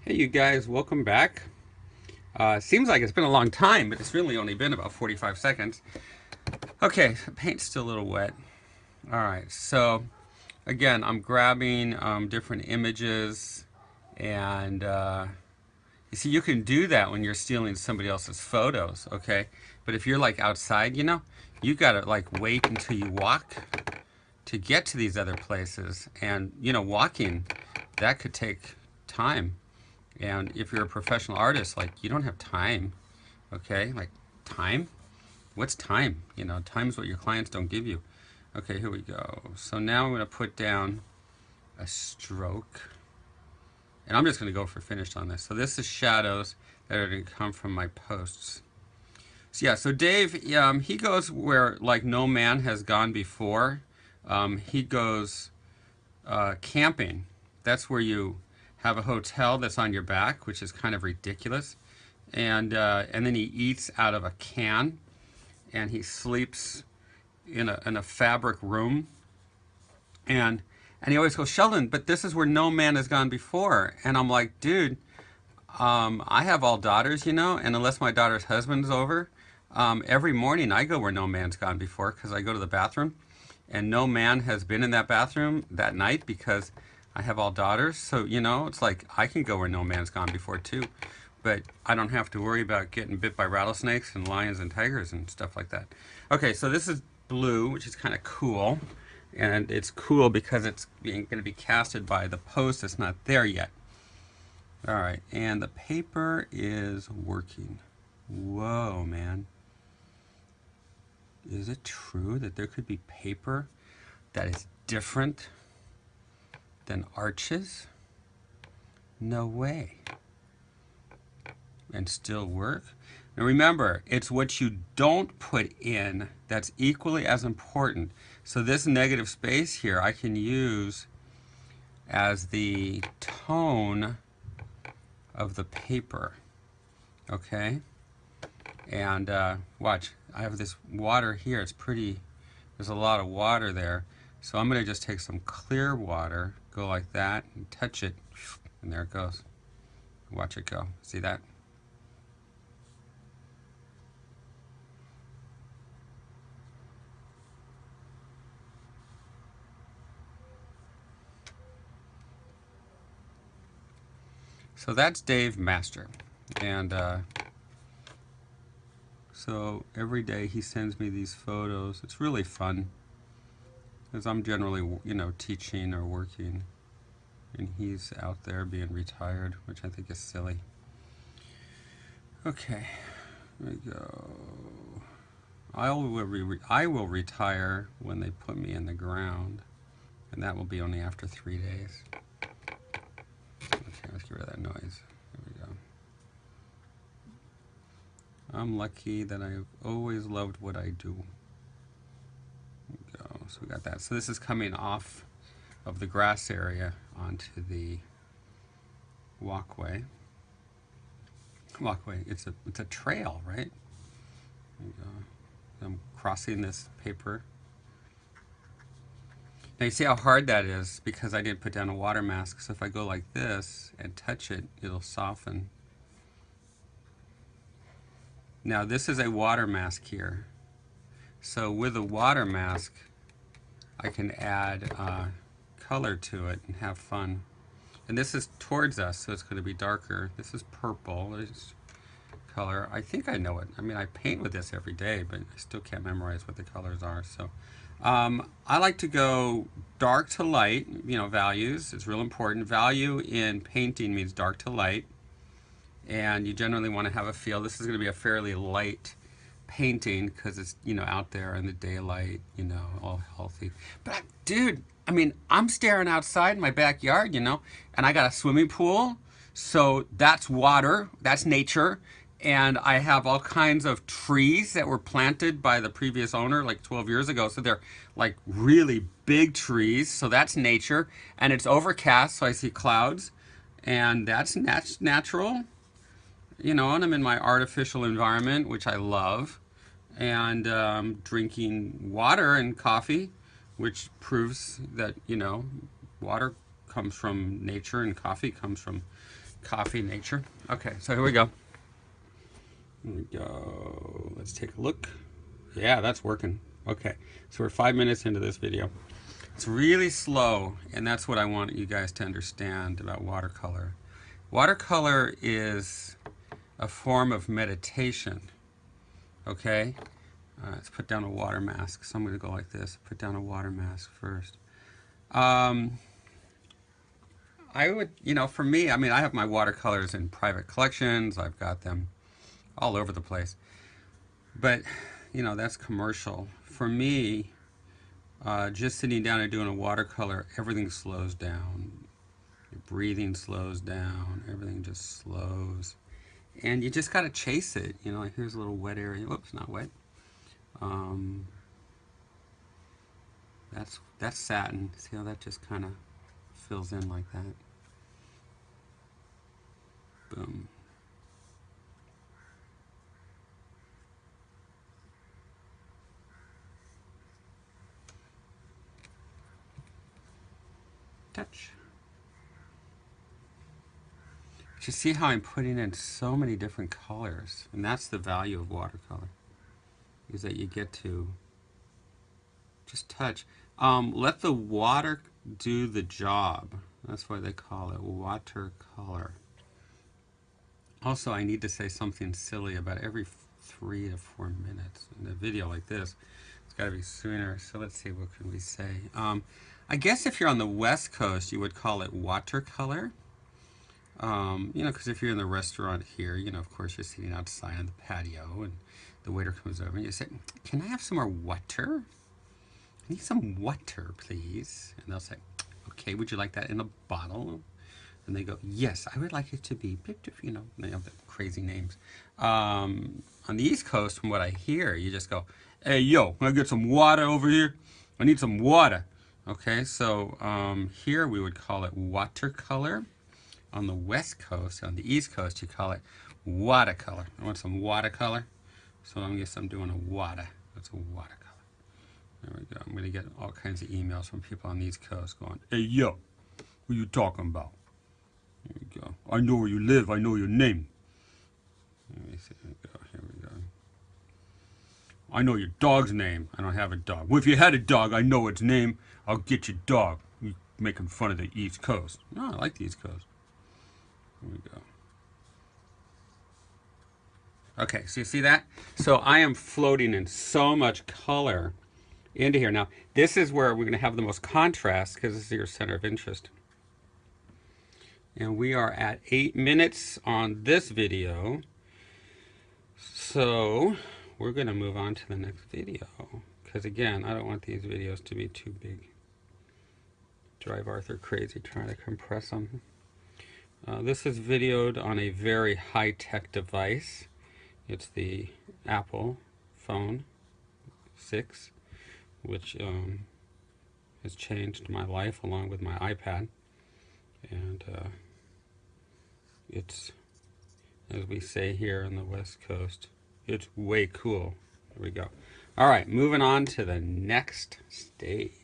Hey, you guys, welcome back. Seems like it's been a long time, but it's really only been about 45 seconds. Okay, the paint's still a little wet. All right, so again, I'm grabbing different images, and you see, you can do that when you're stealing somebody else's photos, okay? But if you're like outside, you gotta like wait until you walk to get to these other places. And, walking, that could take time. And if you're a professional artist, like you don't have time, okay? Like time? What's time? Time's what your clients don't give you. Okay, here we go. So now I'm going to put down a stroke. And I'm just going to go for finished on this. So this is shadows that are going to come from my posts. So yeah, so Dave, he goes where like no man has gone before. He goes camping. That's where you have a hotel that's on your back, which is kind of ridiculous, and then he eats out of a can, and he sleeps in a fabric room, and he always goes, Sheldon, but this is where no man has gone before, and I'm like, dude, I have all daughters, and unless my daughter's husband's over, every morning I go where no man's gone before because I go to the bathroom, and no man has been in that bathroom that night because I have all daughters. So, it's like I can go where no man's gone before too. But I don't have to worry about getting bit by rattlesnakes and lions and tigers and stuff like that. Okay, so this is blue, which is kind of cool. And it's cool because it's going to be casted by the post that's not there yet. All right, and the paper is working. Whoa, man. Is it true that there could be paper that is different than arches? No way. And still work? Now remember, it's what you don't put in that's equally as important. So this negative space here I can use as the tone of the paper. Okay? And watch, I have this water here. It's pretty, there's a lot of water there. So I'm going to just take some clear water, go like that, and touch it, and there it goes. Watch it go. See that? So that's Dave Master. And so every day he sends me these photos. It's really fun because I'm generally, teaching or working. And he's out there being retired, which I think is silly. Okay, there we go. I will retire when they put me in the ground, and that will be only after 3 days. Okay, let's get rid of that noise. There we go. I'm lucky that I've always loved what I do. There we go. So we got that. So this is coming off of the grass area onto the walkway. It's a trail, right? There you go. I'm crossing this paper. Now you see how hard that is because I didn't put down a water mask. So if I go like this and touch it, it'll soften. Now this is a water mask here. So with a water mask, I can add color to it and have fun. And this is towards us, so it's going to be darker. This is purple. It's color. I think I know it. I mean, I paint with this every day, but I still can't memorize what the colors are. So I like to go dark to light, values. It's real important. Value in painting means dark to light. And you generally want to have a feel. This is going to be a fairly light painting because it's, out there in the daylight, all healthy. But dude, I mean, I'm staring outside in my backyard, and I got a swimming pool. So that's water, that's nature. And I have all kinds of trees that were planted by the previous owner like 12 years ago. So they're like really big trees. So that's nature. And it's overcast, so I see clouds. And that's natural, and I'm in my artificial environment, which I love. And drinking water and coffee, which proves that, water comes from nature and coffee comes from coffee nature. Okay, so here we go. Here we go. Let's take a look. Yeah, that's working. Okay, so we're 5 minutes into this video. It's really slow, and that's what I want you guys to understand about watercolor. Watercolor is a form of meditation, okay? Let's put down a water mask. So I'm going to go like this. Put down a water mask first. I would, for me, I mean, I have my watercolors in private collections. I've got them all over the place. But, that's commercial. For me, just sitting down and doing a watercolor, everything slows down. Your breathing slows down. Everything just slows. And you just got to chase it. Like here's a little wet area. Whoops, not wet. That's satin. See how that just kind of fills in like that? Boom. Touch. But you see how I'm putting in so many different colors, and that's the value of watercolor, is that you get to just touch. Let the water do the job. That's why they call it watercolor. Also, I need to say something silly about every 3 to 4 minutes. In a video like this, it's got to be sooner. So let's see, what can we say? I guess if you're on the West Coast, you would call it watercolor. Because if you're in the restaurant here, of course, you're sitting outside on the patio, and the waiter comes over, and you say, "Can I have some more water? I need some water, please." And they'll say, "Okay, would you like that in a bottle?" And they go, "Yes, I would like it to be," they have the crazy names. On the East Coast, from what I hear, you just go, "Hey, yo, can I get some water over here? I need some water." Okay, so here we would call it watercolor. On the West Coast, on the East Coast, you call it watercolor. I want some watercolor, so I'm doing a water. That's a watercolor. There we go. I'm going to get all kinds of emails from people on the East Coast going, "Hey, yo, who you talking about?" Here we go. "I know where you live. I know your name." Let me see. Here we go. "I know your dog's name." "I don't have a dog." "Well, if you had a dog, I know its name. I'll get your dog." You making fun of the East Coast. No, I like the East Coast. Here we go. Okay, so you see that? So I am floating in so much color into here. Now, this is where we're going to have the most contrast, because this is your center of interest. And we are at 8 minutes on this video. So we're going to move on to the next video, because again, I don't want these videos to be too big. Drive Arthur crazy trying to compress them. This is videoed on a very high-tech device. It's the Apple phone 6, which has changed my life along with my iPad. And it's, as we say here on the West Coast, it's way cool. There we go. All right, moving on to the next stage.